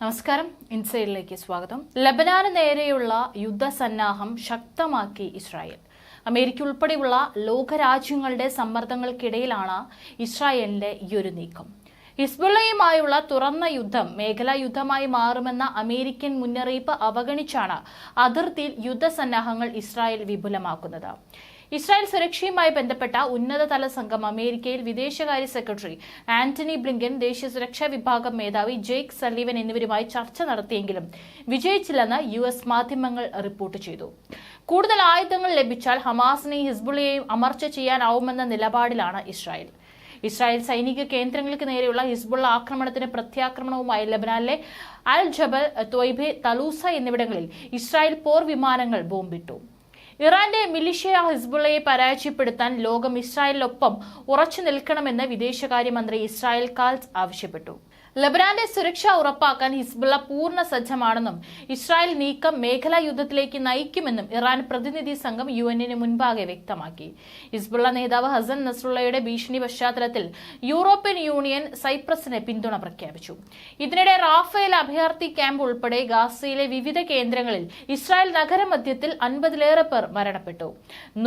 നമസ്കാരം, ഇൻസൈഡിലേക്ക് സ്വാഗതം. ലബനാന് നേരെയുള്ള യുദ്ധസന്നാഹം ശക്തമാക്കി ഇസ്രായേൽ. അമേരിക്ക ഉൾപ്പെടെയുള്ള ലോകരാജ്യങ്ങളുടെ സമ്മർദ്ദങ്ങൾക്കിടയിലാണ് ഇസ്രായേലിന്റെ ഈയൊരു നീക്കം. ഹിസ്ബുള്ളയുമായുള്ള തുറന്ന യുദ്ധം മേഖലാ യുദ്ധമായി മാറുമെന്ന അമേരിക്കൻ മുന്നറിയിപ്പ് അവഗണിച്ചാണ് അതിർത്തിയിൽ യുദ്ധസന്നാഹങ്ങൾ ഇസ്രായേൽ വിപുലമാക്കുന്നത്. ഇസ്രായേൽ സുരക്ഷയുമായി ബന്ധപ്പെട്ട ഉന്നതതല സംഘം അമേരിക്കയിൽ വിദേശകാര്യ സെക്രട്ടറി ആന്റണി ബ്ലിങ്കൻ, ദേശീയ സുരക്ഷാ വിഭാഗം മേധാവി ജേക്ക് സള്ളിവൻ എന്നിവരുമായി ചർച്ച നടത്തിയെങ്കിലും വിജയിച്ചില്ലെന്ന് US മാധ്യമങ്ങൾ റിപ്പോർട്ട് ചെയ്തു. കൂടുതൽ ആയുധങ്ങൾ ലഭിച്ചാൽ ഹമാസിനെയും ഹിസ്ബുള്ളയെയും അമർച്ച ചെയ്യാനാവുമെന്ന നിലപാടിലാണ് ഇസ്രായേൽ. ഇസ്രായേൽ സൈനിക കേന്ദ്രങ്ങൾക്ക് നേരെയുള്ള ഹിസ്ബുള്ള ആക്രമണത്തിന് പ്രത്യാക്രമണവുമായി ലബനാനിലെ അൽ ജബൽ, ത്വയ്ബെ, തലൂസ എന്നിവിടങ്ങളിൽ ഇസ്രായേൽ പോർ വിമാനങ്ങൾ ബോംബിട്ടു. ഇറാന്റെ മിലിഷ്യ ഹിസ്ബുള്ളയെ പരാജയപ്പെടുത്താൻ ലോകം ഇസ്രായേലിനൊപ്പം ഉറച്ചു നിൽക്കണമെന്ന് വിദേശകാര്യമന്ത്രി ഇസ്രായേൽ കാറ്റ്സ് ആവശ്യപ്പെട്ടു. ലബനാന്റെ സുരക്ഷ ഉറപ്പാക്കാൻ ഹിസ്ബുള്ള പൂർണ്ണ സജ്ജമാണെന്നും ഇസ്രായേൽ നീക്കം മേഖലാ യുദ്ധത്തിലേക്ക് നയിക്കുമെന്നും ഇറാൻ പ്രതിനിധി സംഘം UN മുൻപാകെ വ്യക്തമാക്കി. ഹിസ്ബുള്ള നേതാവ് ഹസൻ നസ്രുള്ളയുടെ ഭീഷണി പശ്ചാത്തലത്തിൽ യൂറോപ്യൻ യൂണിയൻ സൈപ്രസിന് പിന്തുണ പ്രഖ്യാപിച്ചു. ഇതിനിടെ റാഫേൽ അഭയാർത്ഥി ക്യാമ്പ് ഉൾപ്പെടെ ഗാസയിലെ വിവിധ കേന്ദ്രങ്ങളിൽ ഇസ്രായേൽ നഗരമധ്യത്തിൽ 50-ലേറെ പേർ മരണപ്പെട്ടു.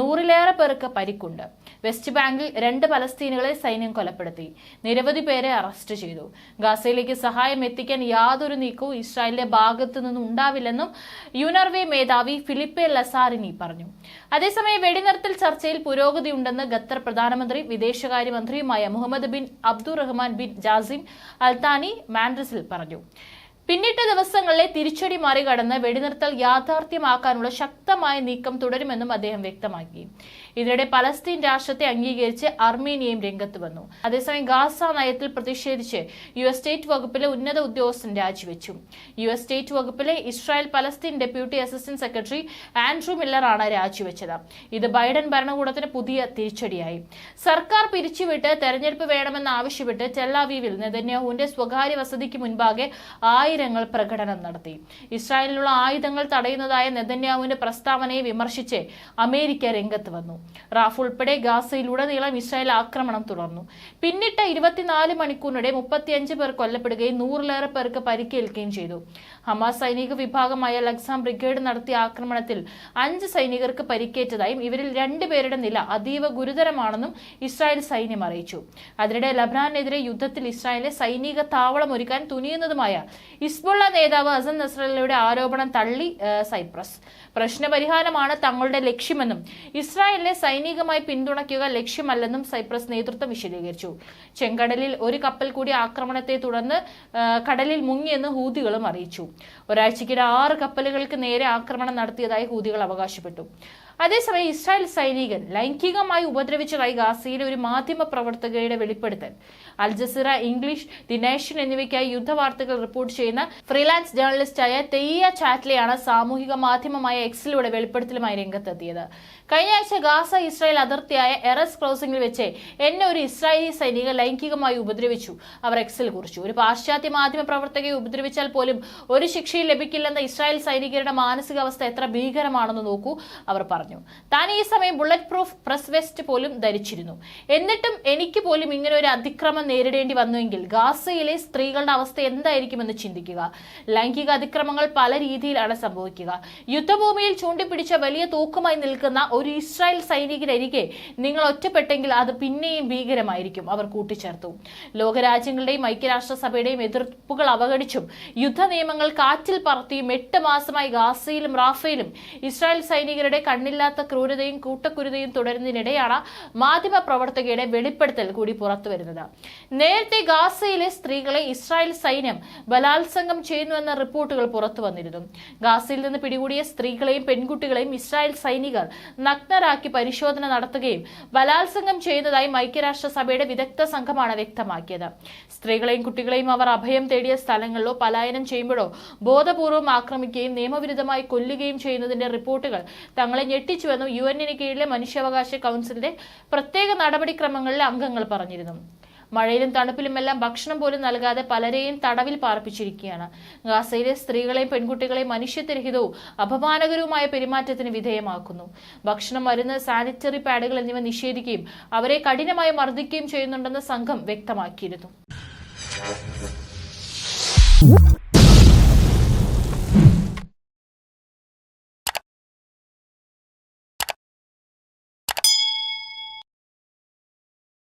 100-ലേറെ പേർക്ക് പരിക്കുണ്ട്. വെസ്റ്റ് ബാങ്കിൽ 2 പലസ്തീനുകളെ സൈന്യം കൊലപ്പെടുത്തി. നിരവധി പേരെ അറസ്റ്റ് ചെയ്തു. ഗാസയിലേക്ക് സഹായം എത്തിക്കാൻ യാതൊരു നീക്കവും ഇസ്രായേലിന്റെ ഭാഗത്തു നിന്നും ഉണ്ടാവില്ലെന്നും യുനർവേ മേധാവി ഫിലിപ്പെ ലസാരിനി പറഞ്ഞു. അതേസമയം വെടിനിർത്തൽ ചർച്ചയിൽ പുരോഗതിയുണ്ടെന്ന് ഖത്തർ പ്രധാനമന്ത്രി വിദേശകാര്യമന്ത്രിയുമായ Mohammed bin Abdulrahman bin Jassim Al Thani മാൻഡ്രിസിൽ പറഞ്ഞു. പിന്നിട്ട ദിവസങ്ങളിലെ തിരിച്ചടി മറികടന്ന് വെടിനിർത്തൽ യാഥാർത്ഥ്യമാക്കാനുള്ള ശക്തമായ നീക്കം തുടരുമെന്നും അദ്ദേഹം വ്യക്തമാക്കി. ഇതിനിടെ പലസ്തീൻ രാഷ്ട്രത്തെ അംഗീകരിച്ച് അർമേനിയയും രംഗത്ത് വന്നു. അതേസമയം ഗാസ നയത്തിൽ പ്രതിഷേധിച്ച് US സ്റ്റേറ്റ് വകുപ്പിലെ ഉന്നത ഉദ്യോഗസ്ഥൻ രാജിവെച്ചു. US സ്റ്റേറ്റ് വകുപ്പിലെ Israel Palestine deputy assistant secretary Andrew മില്ലറാണ് രാജിവെച്ചത്. ഇത് ബൈഡൻ ഭരണകൂടത്തിന് പുതിയ തിരിച്ചടിയായി. സർക്കാർ പിരിച്ചുവിട്ട് തെരഞ്ഞെടുപ്പ് വേണമെന്ന് ആവശ്യപ്പെട്ട് ടെൽ-അവീവിൽ നെതന്യാഹുവിന്റെ സ്വകാര്യ വസതിക്ക് മുൻപാകെ ആയിരങ്ങൾ പ്രകടനം നടത്തി. ഇസ്രായേലിനുള്ള ആയുധങ്ങൾ തടയുന്നതായ നെതന്യാഹുവിന്റെ പ്രസ്താവനയെ വിമർശിച്ച് അമേരിക്ക രംഗത്ത് വന്നു. റാഫ് ഉൾപ്പെടെ ഗാസയിലുടനീളം ഇസ്രായേൽ ആക്രമണം തുടർന്നു. പിന്നിട്ട 24 മണിക്കൂറിനിടെ 35 പേർ കൊല്ലപ്പെടുകയും 100-ലേറെ പേർക്ക് പരിക്കേൽക്കുകയും ചെയ്തു. ഹമാസ് സൈനിക വിഭാഗമായ ലക്സാം ബ്രിഗേഡ് നടത്തിയ ആക്രമണത്തിൽ 5 സൈനികർക്ക് പരിക്കേറ്റതായും ഇവരിൽ 2 പേരുടെ നില അതീവ ഗുരുതരമാണെന്നും ഇസ്രായേൽ സൈന്യം അറിയിച്ചു. അതിനിടെ ലബനാനെതിരെ യുദ്ധത്തിൽ ഇസ്രായേലിലെ സൈനിക താവളം ഒരുക്കാൻ തുനിയുന്നതുമായ ഹിസ്ബുള്ള നേതാവ് ഹസൻ നസ്രല്ലയുടെ ആരോപണം തള്ളി സൈപ്രസ്. പ്രശ്നപരിഹാരമാണ് തങ്ങളുടെ ലക്ഷ്യമെന്നും ഇസ്രായേലിനെ സൈനികമായി പിന്തുണയ്ക്കുക ലക്ഷ്യമല്ലെന്നും സൈപ്രസ് നേതൃത്വം വിശദീകരിച്ചു. ചെങ്കടലിൽ ഒരു കപ്പൽ കൂടി ആക്രമണത്തെ തുടർന്ന് കടലിൽ മുങ്ങിയെന്ന് ഹൂതികളും അറിയിച്ചു. ഒരാഴ്ചയ്ക്കിടെ 6 കപ്പലുകൾക്ക് നേരെ ആക്രമണം നടത്തിയതായി ഹൂതികൾ അവകാശപ്പെട്ടു. അതേസമയം ഇസ്രായേൽ സൈനികൻ ലൈംഗികമായി ഉപദ്രവിച്ചതായി ഗാസയിലെ ഒരു മാധ്യമ പ്രവർത്തകയുടെ വെളിപ്പെടുത്തൽ. Al Jazeera English, the Nation എന്നിവയ്ക്കായി യുദ്ധവാർത്തകൾ റിപ്പോർട്ട് ചെയ്യുന്ന ഫ്രീലാൻസ് ജേർണലിസ്റ്റായ തെയ്യ ചാറ്റ്ലെയാണ് സാമൂഹിക മാധ്യമമായ എക്സിലൂടെ വെളിപ്പെടുത്തലുമായി രംഗത്തെത്തിയത്. കഴിഞ്ഞ ആഴ്ച ഗാസ ഇസ്രായേൽ അതിർത്തിയായ എറസ് ക്രോസിംഗിൽ വെച്ച് എന്നെ ഒരു ഇസ്രായേലി സൈനിക ലൈംഗികമായി ഉപദ്രവിച്ചു, അവർ എക്സിൽ കുറിച്ചു. ഒരു പാശ്ചാത്യ മാധ്യമ പ്രവർത്തകയെ ഉപദ്രവിച്ചാൽ പോലും ഒരു ശിക്ഷയും ലഭിക്കില്ലെന്ന ഇസ്രായേൽ സൈനികരുടെ മാനസികാവസ്ഥ എത്ര ഭീകരമാണെന്ന് നോക്കൂ, അവർ പറഞ്ഞു. താൻ ഈ സമയം ബുള്ളറ്റ് പ്രൂഫ് പ്രസ് വെസ്റ്റ് പോലും ധരിച്ചിരുന്നു. എന്നിട്ടും എനിക്ക് പോലും ഇങ്ങനെ ഒരു അതിക്രമം നേരിടേണ്ടി വന്നുവെങ്കിൽ ഗാസയിലെ സ്ത്രീകളുടെ അവസ്ഥ എന്തായിരിക്കുമെന്ന് ചിന്തിക്കുക. ലൈംഗിക അതിക്രമങ്ങൾ പല രീതിയിലാണ് സംഭവിക്കുക. യുദ്ധഭൂമിയിൽ ചൂണ്ടിപ്പിടിച്ച വലിയ തൂക്കുമായി നിൽക്കുന്ന ഒരു ഇസ്രായേൽ സൈനികരരികെ നിങ്ങൾ ഒറ്റപ്പെട്ടെങ്കിൽ അത് പിന്നെയും ഭീകരമായിരിക്കും, അവർ കൂട്ടിച്ചേർത്തു. ലോകരാജ്യങ്ങളുടെയും ഐക്യരാഷ്ട്രസഭയുടെയും എതിർപ്പുകൾ അവഗണിച്ചും യുദ്ധ നിയമങ്ങൾ കാറ്റിൽ പറത്തിയും 8 മാസമായി ഗാസയിലും റാഫേലും ഇസ്രായേൽ സൈനികരുടെ കണ്ണില്ലാത്ത ക്രൂരതയും കൂട്ടക്കുരുതയും തുടരുന്നതിനിടെയാണ് മാധ്യമ പ്രവർത്തകയുടെ വെളിപ്പെടുത്തൽ കൂടി പുറത്തുവരുന്നത്. നേരത്തെ ഗാസയിലെ സ്ത്രീകളെ ഇസ്രായേൽ സൈന്യം ബലാത്സംഗം ചെയ്യുന്നുവെന്ന റിപ്പോർട്ടുകൾ പുറത്തു വന്നിരുന്നു. ഗാസയിൽ നിന്ന് പിടികൂടിയ സ്ത്രീകളെയും പെൺകുട്ടികളെയും ഇസ്രായേൽ സൈനികർ നഗ്നരാക്കി പരിശോധന നടത്തുകയും ബലാത്സംഗം ചെയ്യുന്നതായും ഐക്യരാഷ്ട്രസഭയുടെ വിദഗ്ധ സംഘമാണ് വ്യക്തമാക്കിയത്. സ്ത്രീകളെയും കുട്ടികളെയും അവർ അഭയം തേടിയ സ്ഥലങ്ങളിലോ പലായനം ചെയ്യുമ്പോഴോ ബോധപൂർവം ആക്രമിക്കുകയും നിയമവിരുദ്ധമായി കൊല്ലുകയും ചെയ്യുന്നതിന്റെ റിപ്പോർട്ടുകൾ തങ്ങളെ ഞെട്ടിച്ചുവെന്നും UN കീഴിലെ മനുഷ്യാവകാശ കൗൺസിലിന്റെ പ്രത്യേക നടപടിക്രമങ്ങളിലെ അംഗങ്ങൾ പറഞ്ഞിരുന്നു. മഴയിലും തണുപ്പിലുമെല്ലാം ഭക്ഷണം പോലും നൽകാതെ പലരെയും തടവിൽ പാർപ്പിച്ചിരിക്കുകയാണ്. ഗാസയിലെ സ്ത്രീകളെയും പെൺകുട്ടികളെയും മനുഷ്യത്വരഹിതവും അപമാനകരവുമായ പെരുമാറ്റത്തിന് വിധേയമാക്കുന്നു. ഭക്ഷണം, മരുന്ന്, സാനിറ്ററി പാഡുകൾ എന്നിവ നിഷേധിക്കുകയും അവരെ കഠിനമായി മർദ്ദിക്കുകയും ചെയ്യുന്നുണ്ടെന്ന് സംഘം വ്യക്തമാക്കിയിരുന്നു.